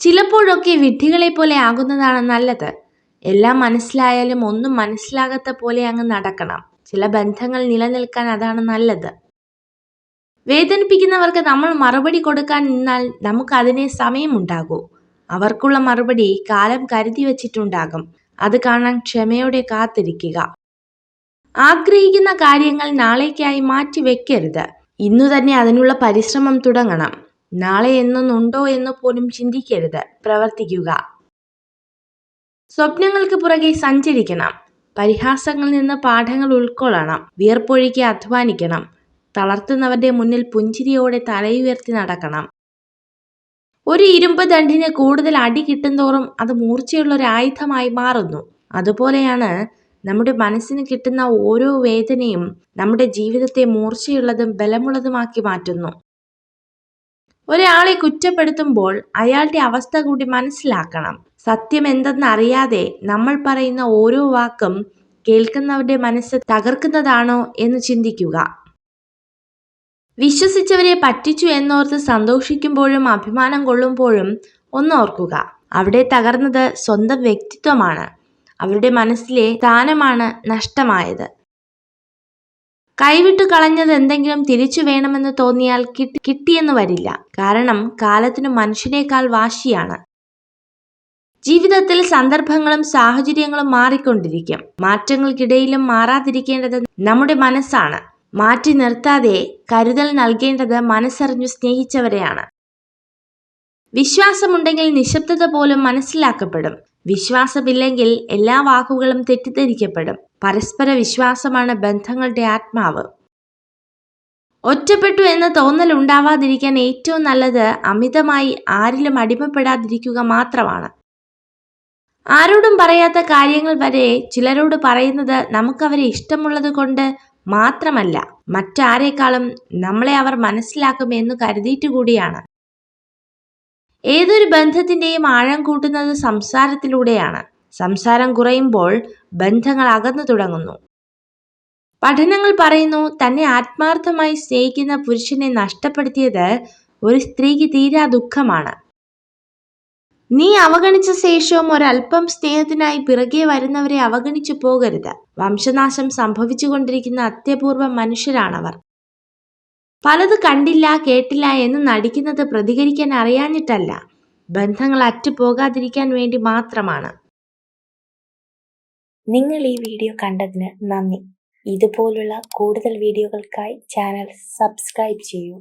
ചിലപ്പോഴൊക്കെ വിഡ്ഢികളെ പോലെ ആകുന്നതാണ് നല്ലത്. എല്ലാം മനസ്സിലായാലും ഒന്നും മനസ്സിലാകാത്ത പോലെ അങ്ങ് നടക്കണം. ചില ബന്ധങ്ങൾ നിലനിൽക്കാൻ അതാണ് നല്ലത്. വേദനിപ്പിക്കുന്നവർക്ക് നമ്മൾ മറുപടി കൊടുക്കാൻ നിന്നാൽ നമുക്ക് അതിനെ സമയമുണ്ടാകൂ. അവർക്കുള്ള മറുപടി കാലം കരുതി വച്ചിട്ടുണ്ടാകും. അത് കാണാൻ ക്ഷമയോടെ കാത്തിരിക്കുക. ആഗ്രഹിക്കുന്ന കാര്യങ്ങൾ നാളേക്കായി മാറ്റി വെക്കരുത്. ഇന്നു തന്നെ അതിനുള്ള പരിശ്രമം തുടങ്ങണം. നാളെ എന്നൊന്നുണ്ടോ എന്ന് പോലും ചിന്തിക്കരുത്, പ്രവർത്തിക്കുക. സ്വപ്നങ്ങൾക്ക് പുറകെ സഞ്ചരിക്കണം. പരിഹാസങ്ങളിൽ നിന്ന് പാഠങ്ങൾ ഉൾക്കൊള്ളണം. വിയർപ്പൊഴുക്കി അധ്വാനിക്കണം. തളർത്തുന്നവരുടെ മുന്നിൽ പുഞ്ചിരിയോടെ തലയുയർത്തി നടക്കണം. ഒരു ഇരുമ്പ് ദണ്ഡിന് കൂടുതൽ അടി കിട്ടുന്തോറും അത് മൂർച്ചയുള്ള ഒരു ആയുധമായി മാറുന്നു. അതുപോലെയാണ് നമ്മുടെ മനസ്സിന് കിട്ടുന്ന ഓരോ വേദനയും നമ്മുടെ ജീവിതത്തെ മൂർച്ചയുള്ളതും ബലമുള്ളതുമാക്കി മാറ്റുന്നു. ഒരാളെ കുറ്റപ്പെടുത്തുമ്പോൾ അയാളുടെ അവസ്ഥ കൂടി മനസ്സിലാക്കണം. സത്യം എന്തെന്ന് അറിയാതെ നമ്മൾ പറയുന്ന ഓരോ വാക്കും കേൾക്കുന്നവരുടെ മനസ്സ് തകർക്കുന്നതാണോ എന്ന് ചിന്തിക്കുക. വിശ്വസിച്ചവരെ പറ്റിച്ചു എന്നോർത്ത് സന്തോഷിക്കുമ്പോഴും അഭിമാനം കൊള്ളുമ്പോഴും ഒന്നോർക്കുക, അവിടെ തകർന്നത് സ്വന്തം വ്യക്തിത്വമാണ്. അവരുടെ മനസ്സിലെ സ്ഥാനമാണ് നഷ്ടമായത്. കൈവിട്ടു കളഞ്ഞത് എന്തെങ്കിലും തിരിച്ചു വേണമെന്ന് തോന്നിയാൽ കിട്ടിയെന്ന് വരില്ല. കാരണം കാലത്തിന് മനുഷ്യനേക്കാൾ വാശിയാണ്. ജീവിതത്തിൽ സന്ദർഭങ്ങളും സാഹചര്യങ്ങളും മാറിക്കൊണ്ടിരിക്കും. മാറ്റങ്ങൾക്കിടയിലും മാറാതിരിക്കേണ്ടത് നമ്മുടെ മനസ്സാണ്. മാറ്റി നിർത്താതെ കരുതൽ നൽകേണ്ടത് മനസ്സറിഞ്ഞു സ്നേഹിച്ചവരെയാണ്. വിശ്വാസമുണ്ടെങ്കിൽ നിശബ്ദത പോലും മനസ്സിലാക്കപ്പെടും. വിശ്വാസമില്ലെങ്കിൽ എല്ലാ വാക്കുകളും തെറ്റിദ്ധരിക്കപ്പെടും. പരസ്പര വിശ്വാസമാണ് ബന്ധങ്ങളുടെ ആത്മാവ്. ഒറ്റപ്പെട്ടു എന്ന തോന്നൽ ഉണ്ടാവാതിരിക്കാൻ ഏറ്റവും നല്ലത് അമിതമായി ആരിലും അടിമപ്പെടാതിരിക്കുക മാത്രമാണ്. ആരോടും പറയാത്ത കാര്യങ്ങൾ വരെ ചിലരോട് പറയുന്നത് നമുക്കവരെ ഇഷ്ടമുള്ളത് കൊണ്ട് മാത്രമല്ല, മറ്റാരേക്കാളും നമ്മളെ അവർ മനസ്സിലാക്കും എന്ന് കരുതിയിട്ട് കൂടിയാണ്. ഏതൊരു ബന്ധത്തിന്റെയും ആഴം കൂട്ടുന്നത് സംസാരത്തിലൂടെയാണ്. സംസാരം കുറയുമ്പോൾ ബന്ധങ്ങൾ അകന്നു തുടങ്ങുന്നു. പഠനങ്ങൾ പറയുന്നു, തന്നെ ആത്മാർത്ഥമായി സ്നേഹിക്കുന്ന പുരുഷനെ നഷ്ടപ്പെടുത്തിയത് ഒരു സ്ത്രീക്ക് തീരാ ദുഃഖമാണ്. നീ അവഗണിച്ച ശേഷവും ഒരല്പം സ്നേഹത്തിനായി പിറകെ വരുന്നവരെ അവഗണിച്ചു പോകരുത്. വംശനാശം സംഭവിച്ചുകൊണ്ടിരിക്കുന്ന അത്യപൂർവ മനുഷ്യരാണവർ. പലത് കണ്ടില്ല കേട്ടില്ല എന്ന് നടിക്കുന്നത് പ്രതികരിക്കാൻ അറിയാഞ്ഞിട്ടല്ല, ബന്ധങ്ങൾ അറ്റുപോകാതിരിക്കാൻ വേണ്ടി മാത്രമാണ്. നിങ്ങൾ ഈ വീഡിയോ കണ്ടതിന് നന്ദി. ഇതുപോലുള്ള കൂടുതൽ വീഡിയോകൾക്കായി ചാനൽ സബ്സ്ക്രൈബ് ചെയ്യൂ.